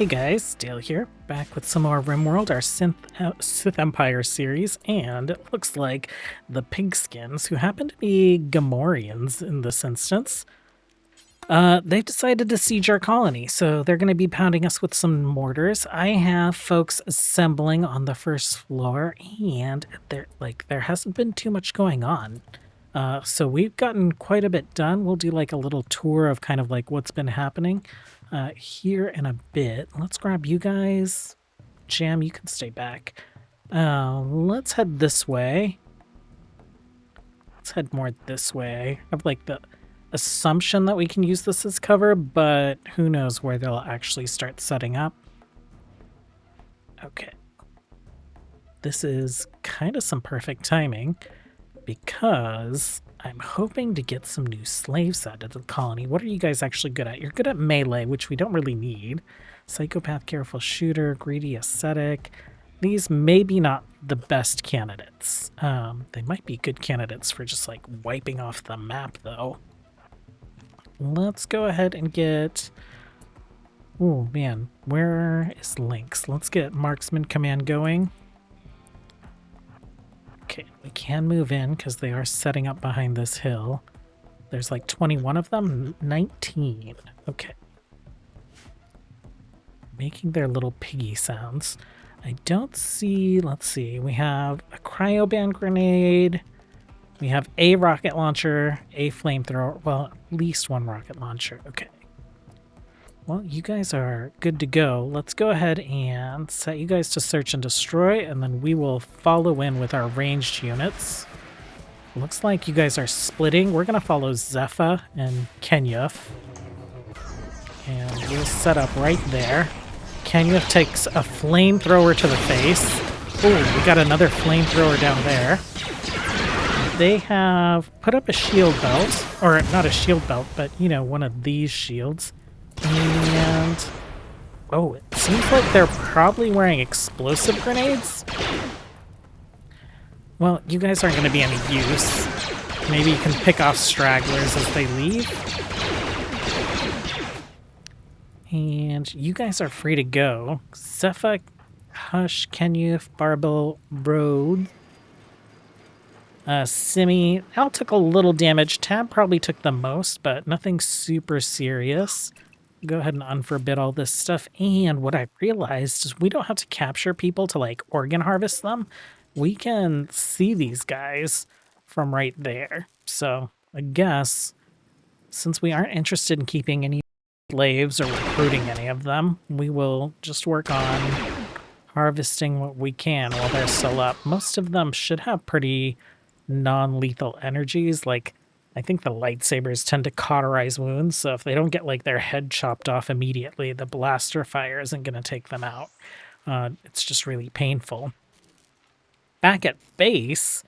Hey guys, Dale here, back with some more RimWorld, our Sith Empire series, and it looks like the Pigskins, who happen to be Gamorreans in this instance, they've decided to siege our colony, so they're going to be pounding us with some mortars. I have folks assembling on the first floor, and there hasn't been too much going on. So we've gotten quite a bit done. We'll do like a little tour of kind of like what's been happening here in a bit. Let's grab you guys. Jam, you can stay back. Let's head this way. Let's head more this way. I have like the assumption that we can use this as cover, but who knows where they'll actually start setting up. Okay. This is kind of some perfect timing, because I'm hoping to get some new slaves added to the colony. What are you guys actually good at? You're good at melee, which we don't really need. Psychopath, careful shooter, greedy ascetic. These may be not the best candidates. They might be good candidates for just like wiping off the map though. Let's go ahead and get... Oh man, where is Lynx? Let's get Marksman Command going. Okay, we can move in because they are setting up behind this hill. There's like 21 of them, 19. Okay. Making their little piggy sounds. I don't see, let's see, we have a cryoband grenade. We have a rocket launcher, a flamethrower, well, at least one rocket launcher. Okay. Well, you guys are good to go. Let's go ahead and set you guys to search and destroy, and then we will follow in with our ranged units. Looks like you guys are splitting. We're going to follow Zepha and Kenyuf. And we'll set up right there. Kenyuf takes a flamethrower to the face. Oh, we got another flamethrower down there. They have put up a shield belt, or not a shield belt, but, you know, one of these shields. And, oh, it seems like they're probably wearing explosive grenades. Well, you guys aren't going to be any use. Maybe you can pick off stragglers as they leave. And you guys are free to go. Zepha, Hush, Kenyuf, Barbel, Road, Simi. Al took a little damage. Tab probably took the most, but nothing super serious. Go ahead and unforbid all this stuff. And what I realized is we don't have to capture people to like organ harvest them. We can see these guys from right there. So I guess since we aren't interested in keeping any slaves or recruiting any of them, we will just work on harvesting what we can while they're still up. Most of them should have pretty non-lethal energies. Like, I think the lightsabers tend to cauterize wounds, so if they don't get like their head chopped off immediately, the blaster fire isn't going to take them out. It's just really painful. Back at base,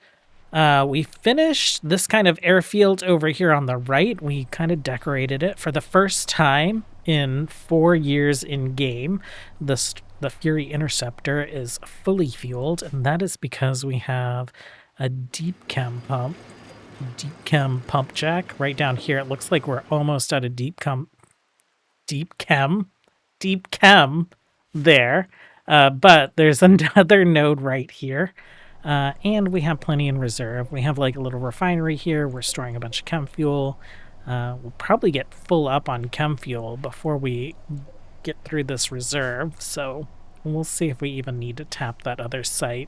we finished this kind of airfield over here on the right. We kind of decorated it for the first time in 4 years in game. The Fury Interceptor is fully fueled, and that is because we have a deep chem pump jack right down here. It looks like we're almost out of deep chem there, but there's another node right here, and we have plenty in reserve. We have like a little refinery here. We're storing a bunch of chem fuel. We'll probably get full up on chem fuel before we get through this reserve, so we'll see if we even need to tap that other site.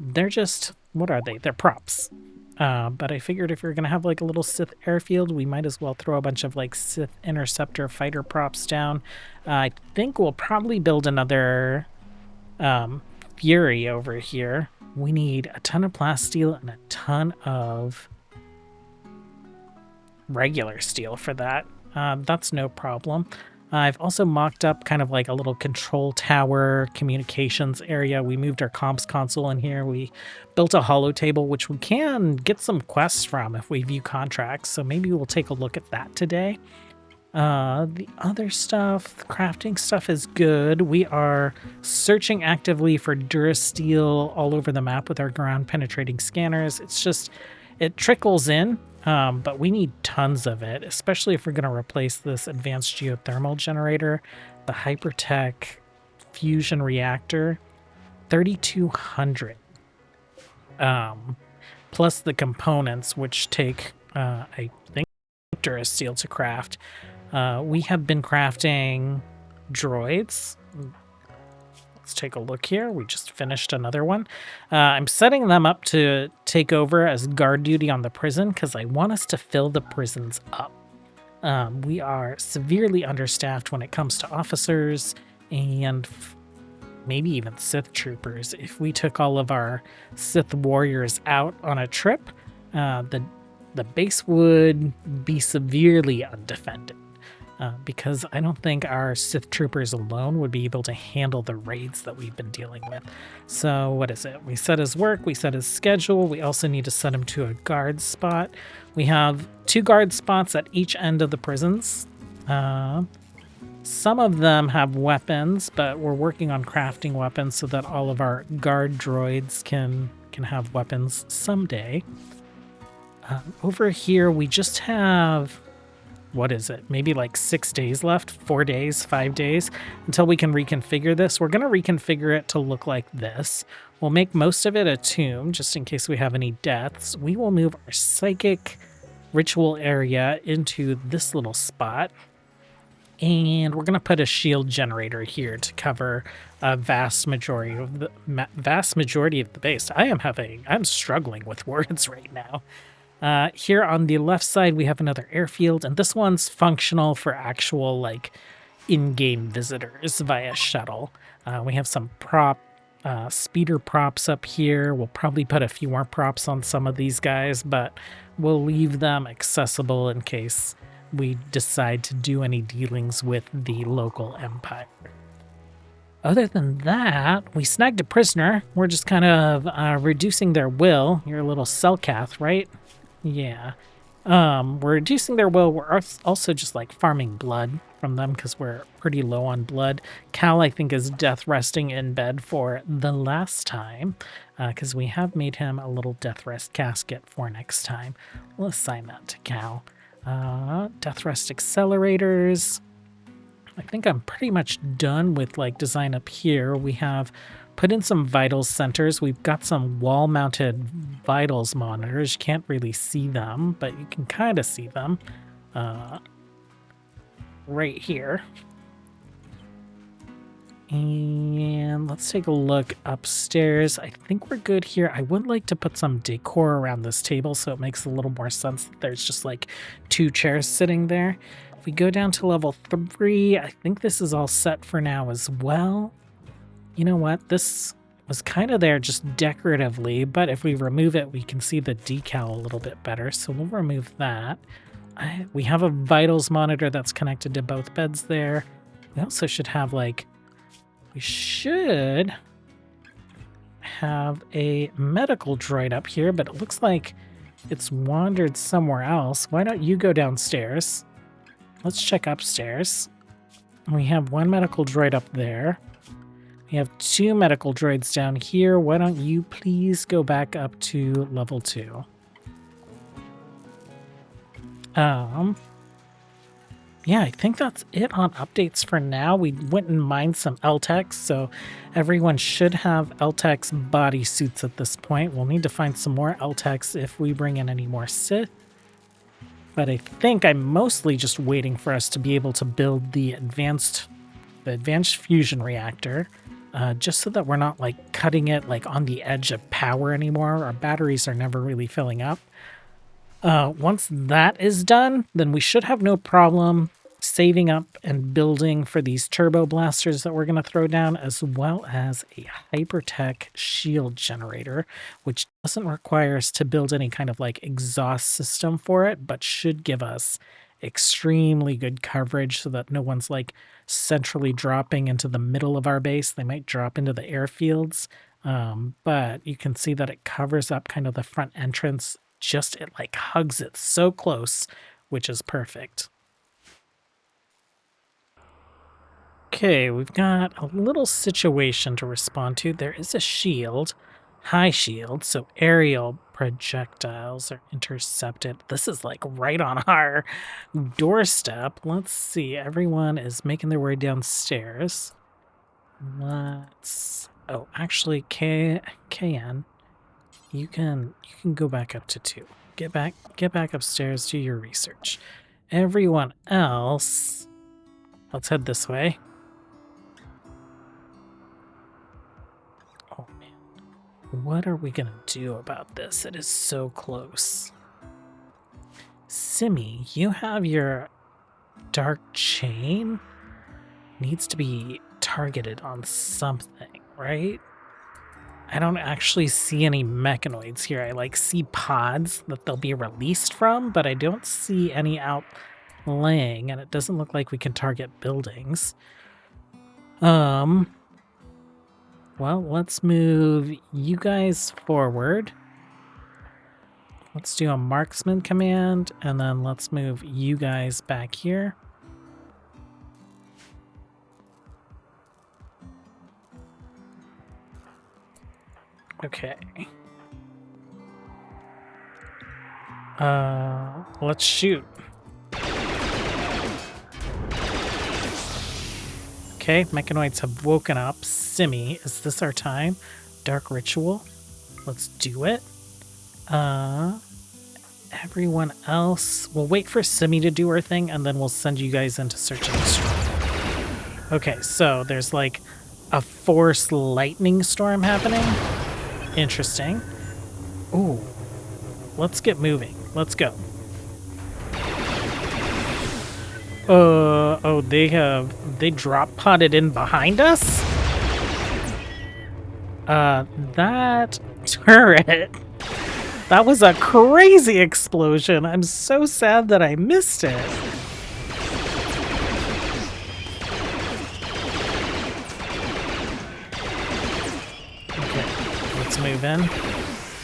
They're just, what are they? They're props. But I figured if we're going to have like a little Sith airfield, we might as well throw a bunch of like Sith Interceptor fighter props down. I think we'll probably build another Fury over here. We need a ton of plasteel and a ton of regular steel for that. That's no problem. I've also mocked up kind of like a little control tower communications area. We moved our comms console in here. We built a holo table, which we can get some quests from if we view contracts. So maybe we'll take a look at that today. The other stuff, the crafting stuff is good. We are searching actively for Durasteel all over the map with our ground penetrating scanners. It trickles in, but we need tons of it, especially if we're going to replace this advanced geothermal generator, the hypertech fusion reactor, 3,200. Plus the components, which take, I think, Durasteel to craft. We have been crafting droids. Let's take a look here. We just finished another one. I'm setting them up to take over as guard duty on the prison because I want us to fill the prisons up. We are severely understaffed when it comes to officers and maybe even Sith troopers. If we took all of our Sith warriors out on a trip, the base would be severely undefended. Because I don't think our Sith troopers alone would be able to handle the raids that we've been dealing with. So what is it? We set his work, we set his schedule, we also need to set him to a guard spot. We have 2 guard spots at each end of the prisons. Some of them have weapons, but we're working on crafting weapons so that all of our guard droids can have weapons someday. Over here, we just have... what is it? Maybe like 6 days left, 4 days, 5 days until we can reconfigure this. We're going to reconfigure it to look like this. We'll make most of it a tomb just in case we have any deaths. We will move our psychic ritual area into this little spot. And we're going to put a shield generator here to cover a vast majority of the base. I'm struggling with words right now. Here on the left side, we have another airfield, and this one's functional for actual, like, in-game visitors via shuttle. We have some speeder props up here. We'll probably put a few more props on some of these guys, but we'll leave them accessible in case we decide to do any dealings with the local empire. Other than that, we snagged a prisoner. We're just kind of reducing their will. You're a little Selkath, right? Yeah. We're reducing their will. We're also just like farming blood from them because we're pretty low on blood. Cal, I think, is death resting in bed for the last time because we have made him a little death rest casket for next time. We'll assign that to Cal. Death rest accelerators. I think I'm pretty much done with like design up here. We have put in some vitals centers. We've got some wall-mounted vitals monitors. You can't really see them, but you can kind of see them right here. And let's take a look upstairs. I think we're good here. I would like to put some decor around this table so it makes a little more sense that there's just like 2 chairs sitting there. If we go down to level 3, I think this is all set for now as well. You know what? This was kind of there just decoratively, but if we remove it, we can see the decal a little bit better, so we'll remove that. We have a vitals monitor that's connected to both beds there. We also should have like... we should have a medical droid up here, but it looks like it's wandered somewhere else. Why don't you go downstairs? Let's check upstairs. We have 1 medical droid up there. We have 2 medical droids down here. Why don't you please go back up to level 2? Yeah, I think that's it on updates for now. We went and mined some LTECs, so everyone should have LTECs bodysuits at this point. We'll need to find some more LTECs if we bring in any more Sith. But I think I'm mostly just waiting for us to be able to build the advanced fusion reactor, just so that we're not like cutting it like on the edge of power anymore. Our batteries are never really filling up. Once that is done, then we should have no problem saving up and building for these turbo blasters that we're going to throw down, as well as a hypertech shield generator, which doesn't require us to build any kind of like exhaust system for it, but should give us extremely good coverage so that no one's like centrally dropping into the middle of our base. They might drop into the airfields, but you can see that it covers up kind of the front entrance. It like hugs it so close, which is perfect. Okay, we've got a little situation to respond to. There is a shield. High shield, so aerial projectiles are intercepted. This is like right on our doorstep. Let's see. Everyone is making their way downstairs. Let's. Oh, actually, KN, you can go back up to 2. Get back upstairs. Do your research. Everyone else, let's head this way. Oh man, what are we gonna do about this? It is so close. Simi, you have your dark chain. Needs to be targeted on something, right? I don't actually see any mechanoids here. I like see pods that they'll be released from, but I don't see any out laying, and it doesn't look like we can target buildings. Well, let's move you guys forward. Let's do a marksman command, and then let's move you guys back here. Okay. Let's shoot. Okay, mechanoids have woken up. Simi, is this our time? Dark ritual. Let's do it. Everyone else, we'll wait for Simi to do her thing, and then we'll send you guys into search and destroy. Okay, so there's like a force lightning storm happening. Interesting. Ooh, let's get moving. Let's go. Oh, they drop potted in behind us? That turret, that was a crazy explosion. I'm so sad that I missed it. Okay, let's move in.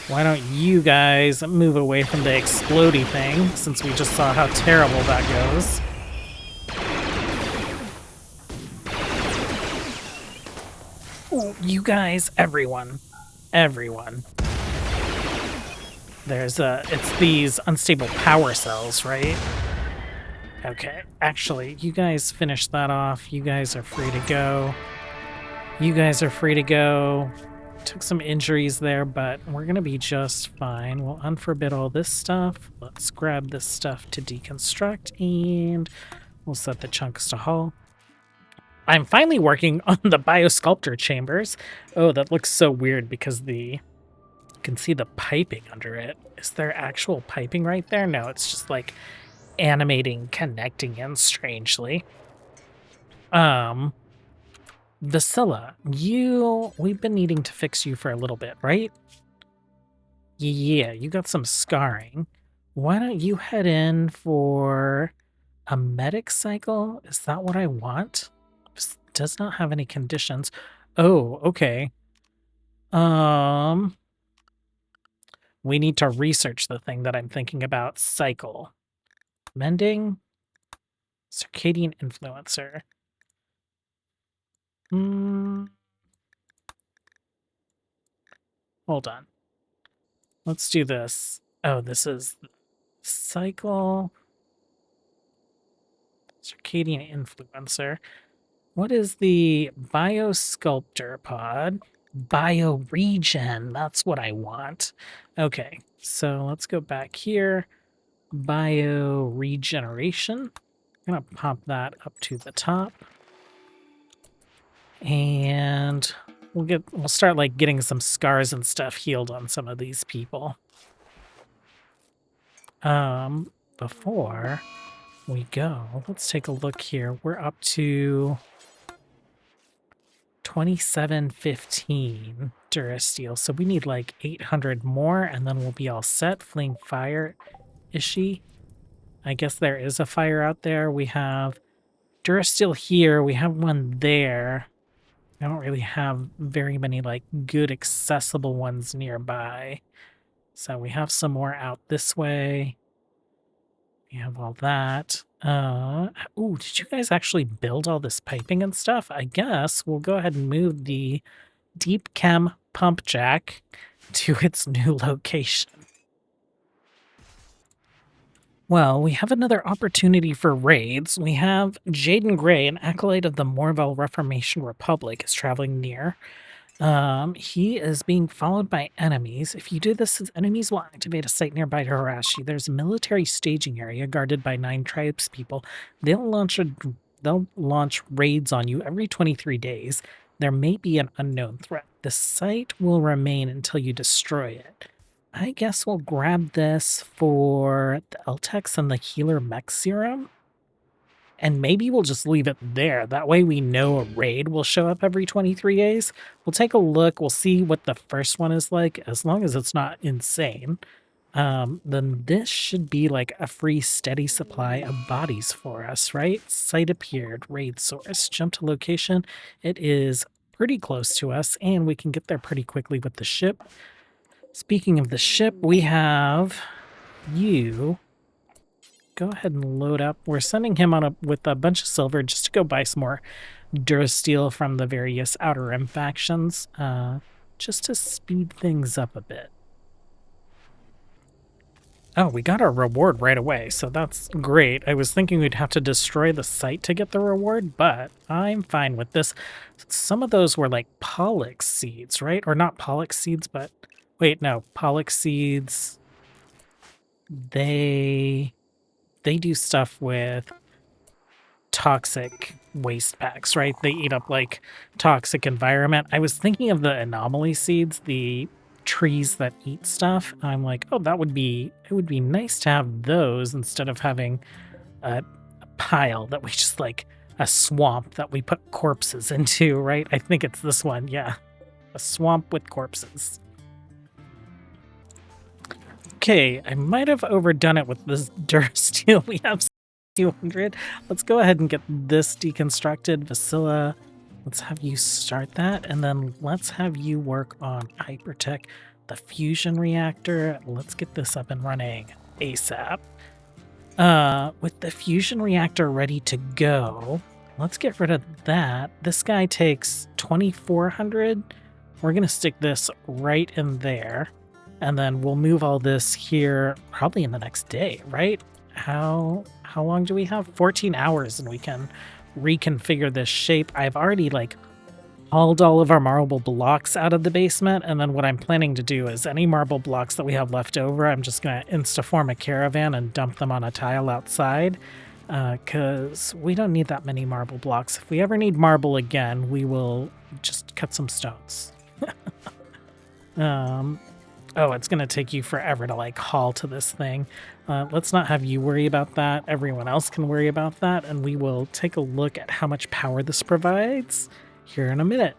Why don't you guys move away from the explodey thing, since we just saw how terrible that goes. Ooh, you guys, everyone. It's these unstable power cells, right? Okay, actually, you guys finish that off. You guys are free to go. Took some injuries there, but we're gonna be just fine. We'll unforbid all this stuff. Let's grab this stuff to deconstruct, and we'll set the chunks to hull. I'm finally working on the biosculptor chambers. Oh, that looks so weird because you can see the piping under it. Is there actual piping right there? No, it's just like animating, connecting in strangely. Vasilla, we've been needing to fix you for a little bit, right? Yeah, you got some scarring. Why don't you head in for a medic cycle? Is that what I want? This does not have any conditions. Oh, okay. We need to research the thing that I'm thinking about. Cycle. Mending. Circadian influencer. Hold on. Let's do this. Oh, this is cycle. Circadian influencer. What is the biosculptor pod? Bioregen. That's what I want. Okay, so let's go back here. Bioregeneration. I'm gonna pop that up to the top. And we'll start like getting some scars and stuff healed on some of these people. Before we go, let's take a look here. We're up to 2715 Durasteel, so we need like 800 more, and then we'll be all set. Fleeing fire, is she? I guess there is a fire out there. We have Durasteel here. We have one there. I don't really have very many like good accessible ones nearby. So we have some more out this way. We have all that. Ooh, did you guys actually build all this piping and stuff? I guess we'll go ahead and move the deep chem pump jack to its new location. Well, we have another opportunity for raids. We have Jaden Gray, an acolyte of the Morvel Reformation Republic, is traveling near. He is being followed by enemies. If you do this, his enemies will activate a site nearby to harass you. There's a military staging area guarded by 9 tribespeople. They'll launch raids on you every 23 days. There may be an unknown threat. The site will remain until you destroy it. I guess we'll grab this for the LTEX and the healer mech serum. And maybe we'll just leave it there. That way we know a raid will show up every 23 days. We'll take a look. We'll see what the first one is like. As long as it's not insane, then this should be like a free steady supply of bodies for us, right? Site appeared, raid source, jump to location. It is pretty close to us and we can get there pretty quickly with the ship. Speaking of the ship, we have you. Go ahead and load up. We're sending him on with a bunch of silver just to go buy some more Durasteel from the various Outer Rim factions, just to speed things up a bit. Oh, we got our reward right away, so that's great. I was thinking we'd have to destroy the site to get the reward, but I'm fine with this. Some of those were like Pollux seeds, right? Or not Pollux seeds, but... Wait, no. Pollux seeds... They do stuff with toxic waste packs, right? They eat up like toxic environment. I was thinking of the anomaly seeds, the trees that eat stuff. I'm like, oh, it would be nice to have those instead of having a pile that we just like a swamp that we put corpses into, right? I think it's this one, yeah. A swamp with corpses. Okay, I might have overdone it with this Durasteel. We have 200. Let's go ahead and get this deconstructed. Vasilla, let's have you start that, and then let's have you work on Hypertech, the fusion reactor. Let's get this up and running ASAP. With the fusion reactor ready to go, let's get rid of that. This guy takes 2,400. We're going to stick this right in there. And then we'll move all this here probably in the next day, right? How long do we have? 14 hours and we can reconfigure this shape. I've already like hauled all of our marble blocks out of the basement. And then what I'm planning to do is any marble blocks that we have left over, I'm just going to insta-form a caravan and dump them on a tile outside. Because we don't need that many marble blocks. If we ever need marble again, we will just cut some stones. Oh, it's going to take you forever to like haul to this thing. Let's not have you worry about that. Everyone else can worry about that. And we will take a look at how much power this provides here in a minute.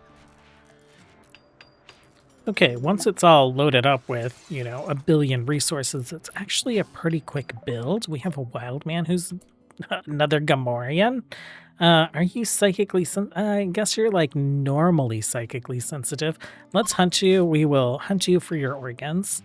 Okay, once it's all loaded up with, you know, 1 billion resources, it's actually a pretty quick build. We have a wild man who's another Gamorrean. Are you psychically I guess you're like normally psychically sensitive. Let's hunt you. We will hunt you for your organs.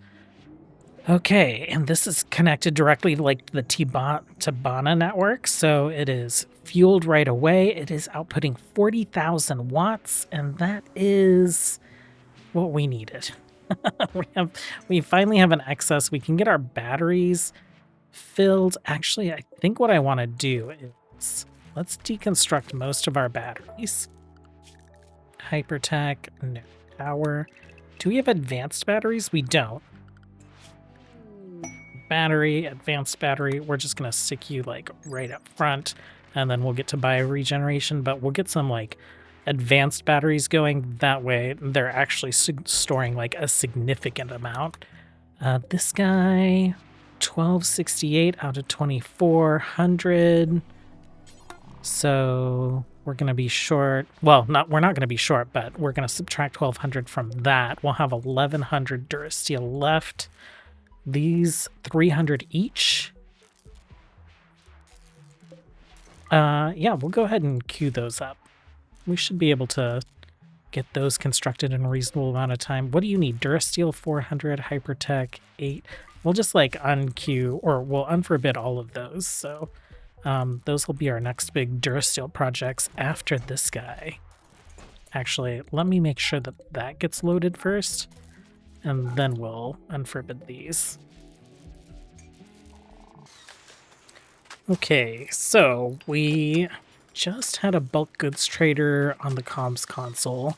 Okay, and this is connected directly to like the Tabana network, so it is fueled right away. It is outputting 40,000 watts, and that is what we needed. we finally have an excess. We can get our batteries filled. Actually, I think what I want to do is let's deconstruct most of our batteries. Hypertech, no. Power. Do we have advanced batteries? We don't. Battery, advanced battery. We're just going to stick you like right up front, and then we'll get to Regeneration, but we'll get some like advanced batteries going. That way they're actually storing like a significant amount. This guy, 1268 out of 2,400. So we're going to be short. Well, we're not going to be short, but we're going to subtract 1,200 from that. We'll have 1,100 Durasteel left. These 300 each. Yeah, we'll go ahead and queue those up. We should be able to get those constructed in a reasonable amount of time. What do you need? Durasteel 400, Hypertech 8. We'll just like unqueue, or we'll unforbid all of those. So those will be our next big Durasteel projects after this guy. Actually, let me make sure that that gets loaded first. and then we'll unforbid these. Okay, so we just had a bulk goods trader on the comms console.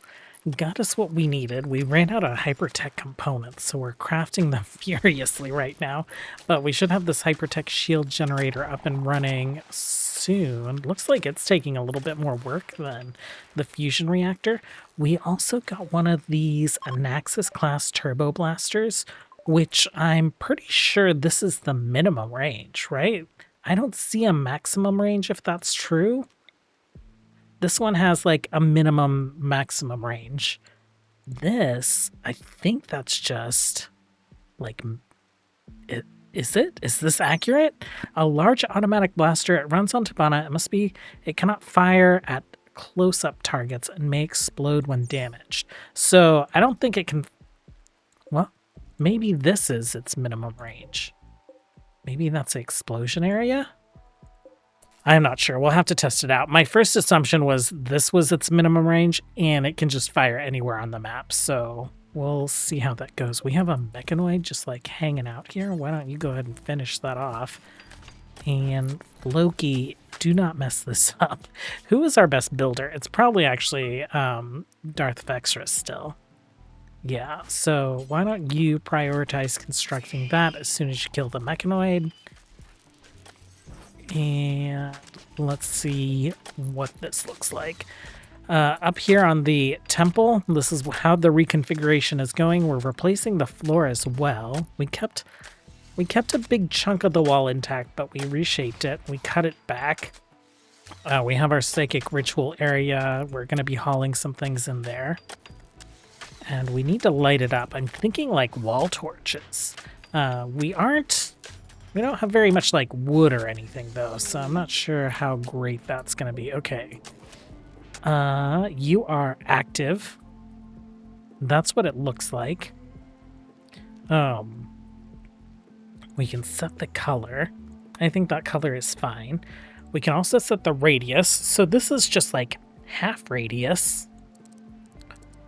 Got us what we needed. We ran out of hypertech components, so we're crafting them furiously right now. But we should have this hypertech shield generator up and running soon. Looks like it's taking a little bit more work than the fusion reactor. We also got one of these Anaxis class turbo blasters, which I'm pretty sure this is the minimum range, right? I don't see a maximum range if that's true. This one has like a minimum maximum range. This, I think that's just like, is this accurate? A large automatic blaster, it runs on Tabana. It cannot fire at close-up targets and may explode when damaged. So I don't think it can, well, maybe this is its minimum range. Maybe that's the explosion area? I'm not sure. We'll have to test it out. My first assumption was this was its minimum range, and it can just fire anywhere on the map. So we'll see how that goes. We have a mechanoid just like hanging out here. Why don't you go ahead and finish that off? And Loki, do not mess this up. Who is our best builder? It's probably actually Darth Vexrus still. Yeah, so why don't you prioritize constructing that as soon as you kill the mechanoid? And let's see what this looks like. Up here on the temple, this is how the reconfiguration is going. We're replacing the floor as well. We kept a big chunk of the wall intact, but we reshaped it. We cut it back. We have our psychic ritual area. We're going to be hauling some things in there. And we need to light it up. I'm thinking like wall torches. We don't have very much like wood or anything though, so I'm not sure how great that's going to be. Okay. You are active. That's what it looks like. We can set the color. I think that color is fine. We can also set the radius. So this is just like half radius.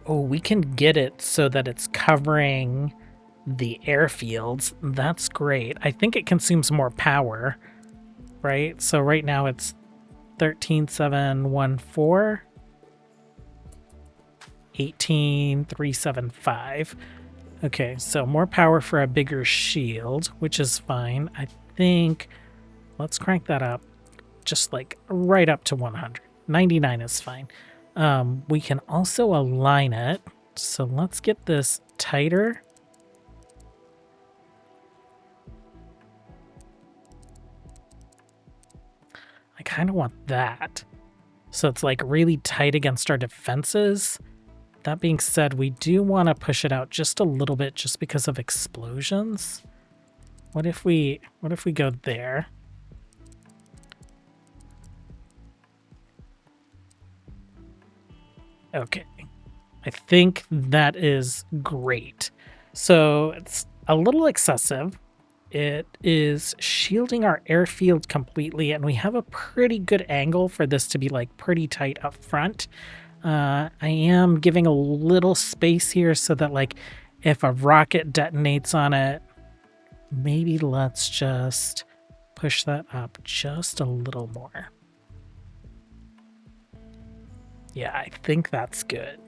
Oh, we can get it so that it's covering the airfields. That's great. I think it consumes more power, right? So right now it's 13,714, 18,375. Okay, so more power for a bigger shield, which is fine. I think let's crank that up just like right up to 100. 99 is fine. We can also align it. So let's get this tighter. I kind of want that. So it's like really tight against our defenses. That being said, we do want to push it out just a little bit just because of explosions. What if we go there? Okay, I think that is great. So it's a little excessive. It is shielding our airfield completely, and we have a pretty good angle for this to be like pretty tight up front. I am giving a little space here so that like if a rocket detonates on it, maybe let's just push that up just a little more. Yeah, I think that's good.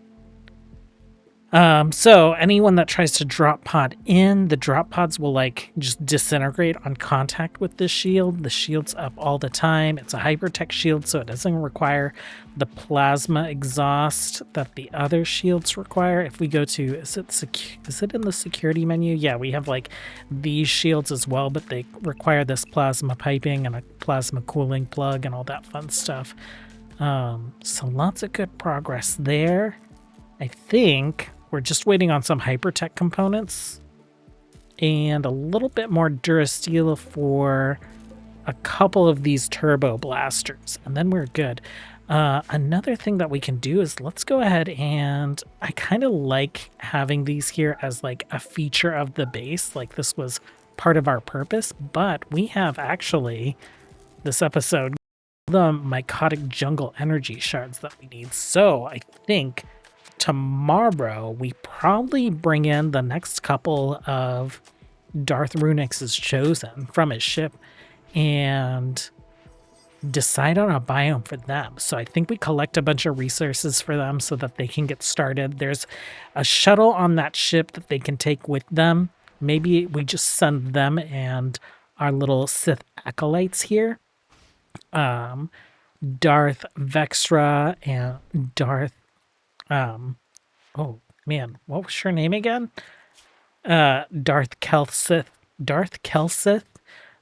So anyone that tries to drop pod in, the drop pods will like just disintegrate on contact with this shield. The shield's up all the time. It's a hypertech shield, so it doesn't require the plasma exhaust that the other shields require. If we go to, is it in the security menu? Yeah, we have like these shields as well, but they require this plasma piping and a plasma cooling plug and all that fun stuff. So lots of good progress there. I think we're just waiting on some hypertech components and a little bit more durasteel for a couple of these turbo blasters, and then we're good. Another thing that we can do is let's go ahead and I kind of like having these here as like a feature of the base. Like this was part of our purpose, but we have actually this episode the mycotic jungle energy shards that we need. So I think tomorrow we probably bring in the next couple of Darth Runix's chosen from his ship and decide on a biome for them. So I think we collect a bunch of resources for them so that they can get started. There's a shuttle on that ship that they can take with them. Maybe we just send them and our little Sith acolytes here. Darth Vexra and Darth oh man, what was her name again? Darth Kelsith. Darth Kelsith.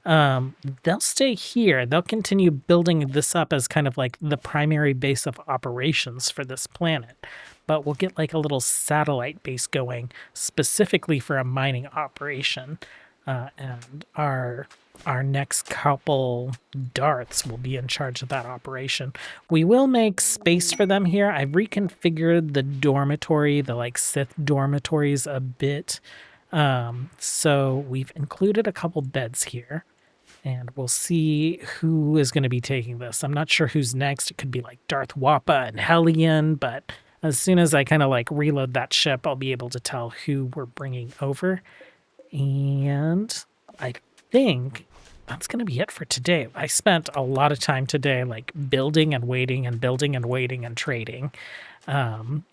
They'll stay here. They'll continue building this up as kind of like the primary base of operations for this planet. But we'll get like a little satellite base going specifically for a mining operation. And our next couple Darths will be in charge of that operation. We will make space for them here. I've reconfigured the dormitory, the like Sith dormitories a bit. So we've included a couple beds here. And we'll see who is going to be taking this. I'm not sure who's next. It could be like Darth Wappa and Hellion, but as soon as I kind of like reload that ship, I'll be able to tell who we're bringing over. And I think that's going to be it for today. I spent a lot of time today like building and waiting and building and waiting and trading.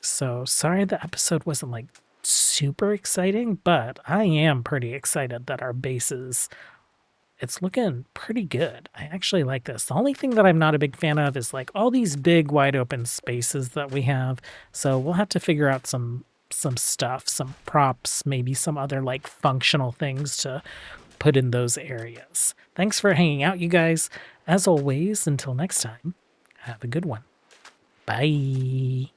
So sorry the episode wasn't like super exciting, but I am pretty excited that our bases, it's looking pretty good. I actually like this. The only thing that I'm not a big fan of is like all these big wide open spaces that we have. So we'll have to figure out some stuff, some props, maybe some other like functional things to put in those areas. Thanks for hanging out, you guys. As always, until next time, have a good one. Bye.